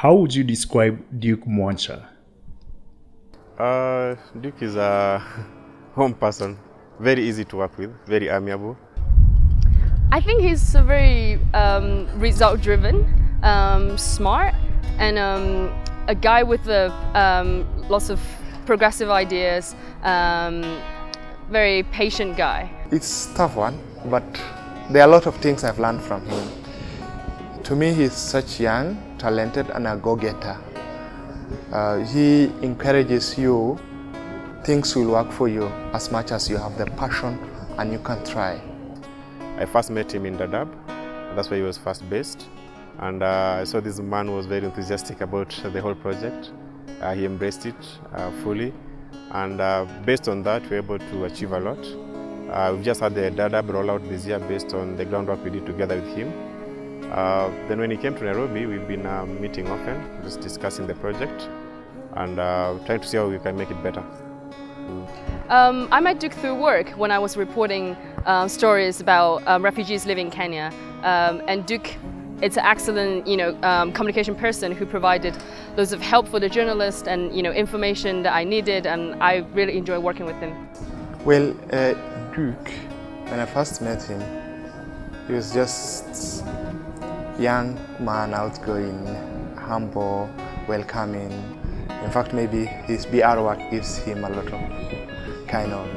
How would you describe Duke Mwancha? Duke is a home person, very easy to work with, very amiable. I think he's very result-driven, smart, and a guy with lots of progressive ideas, very patient guy. It's a tough one, but there are a lot of things I've learned from him. To me, he's such young, talented, and a go-getter. He encourages you, things will work for you as much as you have the passion and you can try. I first met him in Dadaab, that's where he was first based. And I saw this man was very enthusiastic about the whole project. He embraced it fully. And based on that, we were able to achieve a lot. We've just had the Dadaab rollout this year based on the groundwork we did together with him. Then when he came to Nairobi, we've been meeting often, just discussing the project and trying to see how we can make it better. I met Duke through work when I was reporting stories about refugees living in Kenya. And Duke, it's an excellent, communication person who provided loads of help for the journalist and, information that I needed, and I really enjoy working with him. Well, Duke, when I first met him, he was just young man, outgoing, humble, welcoming. In fact, maybe his BR work gives him a lot of kind of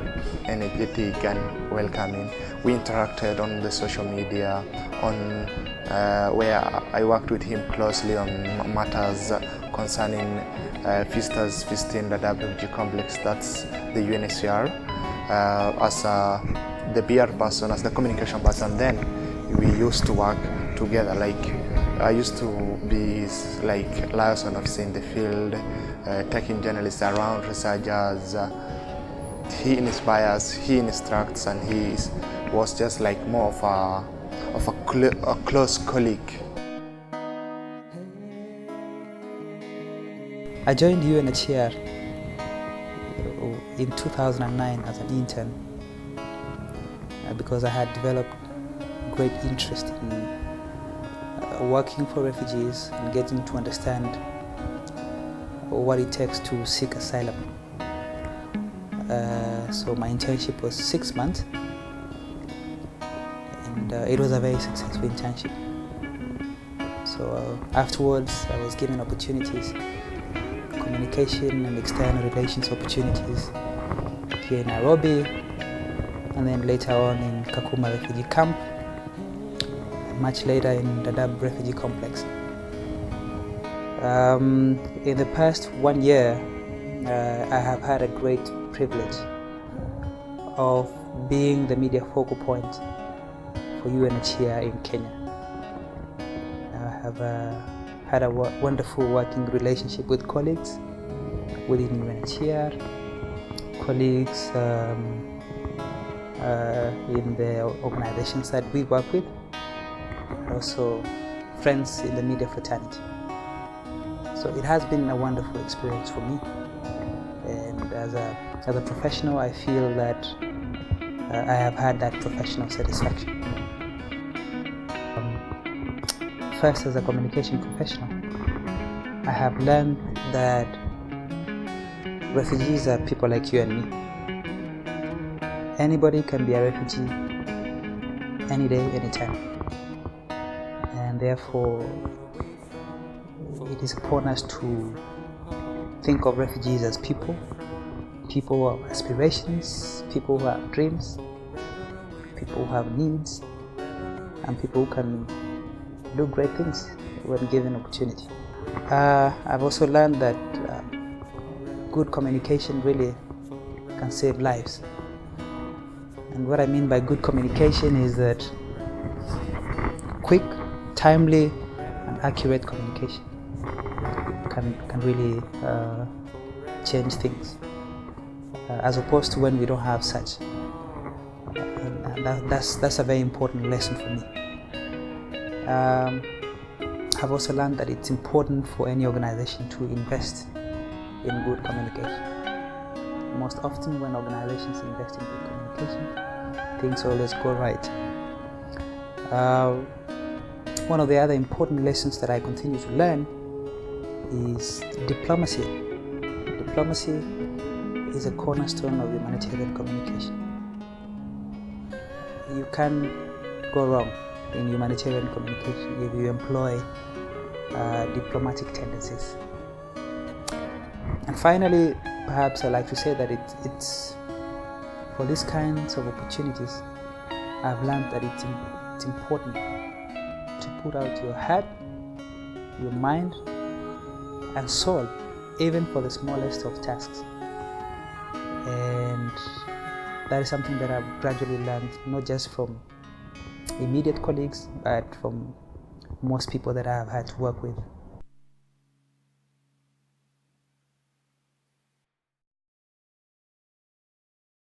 energetic and welcoming. We interacted on the social media, on where I worked with him closely on matters concerning visitors visiting the refugee complex, that's the UNHCR. As the BR person, as the communication person, then we used to work together. Like I used to be his liaison officer in the field, taking journalists around, researchers. He inspires, he instructs, and he was just like more of a close colleague. I joined UNHCR in 2009 as an intern because I had developed great interest in working for refugees and getting to understand what it takes to seek asylum. So my internship was 6 months, and it was a very successful internship. So afterwards I was given opportunities, communication and external relations opportunities here in Nairobi, and then later on in Kakuma refugee camp, much later in the Dadaab refugee complex. In the past 1 year, I have had a great privilege of being the media focal point for UNHCR in Kenya. I have had a wonderful working relationship with colleagues within UNHCR, colleagues in the organizations that we work with, and also friends in the media fraternity. So it has been a wonderful experience for me, and as a professional, I feel that I have had that professional satisfaction. First, as a communication professional, I have learned that refugees are people like you and me. Anybody can be a refugee any day, anytime. And therefore, it is upon us to think of refugees as people who have aspirations, people who have dreams, people who have needs, and people who can do great things when given opportunity. I've also learned that good communication really can save lives. And what I mean by good communication is that quick, timely, and accurate communication can really change things, as opposed to when we don't have such. And that's a very important lesson for me. I've also learned that it's important for any organization to invest in good communication. Most often when organizations invest in good communication, things always go right. One of the other important lessons that I continue to learn is diplomacy. Diplomacy is a cornerstone of humanitarian communication. You can't go wrong in humanitarian communication if you employ diplomatic tendencies. And finally, perhaps I like to say that it's for these kinds of opportunities, I've learned that it's important to put out your head, your mind, and soul, even for the smallest of tasks. And that is something that I've gradually learned, not just from immediate colleagues, but from most people that I have had to work with.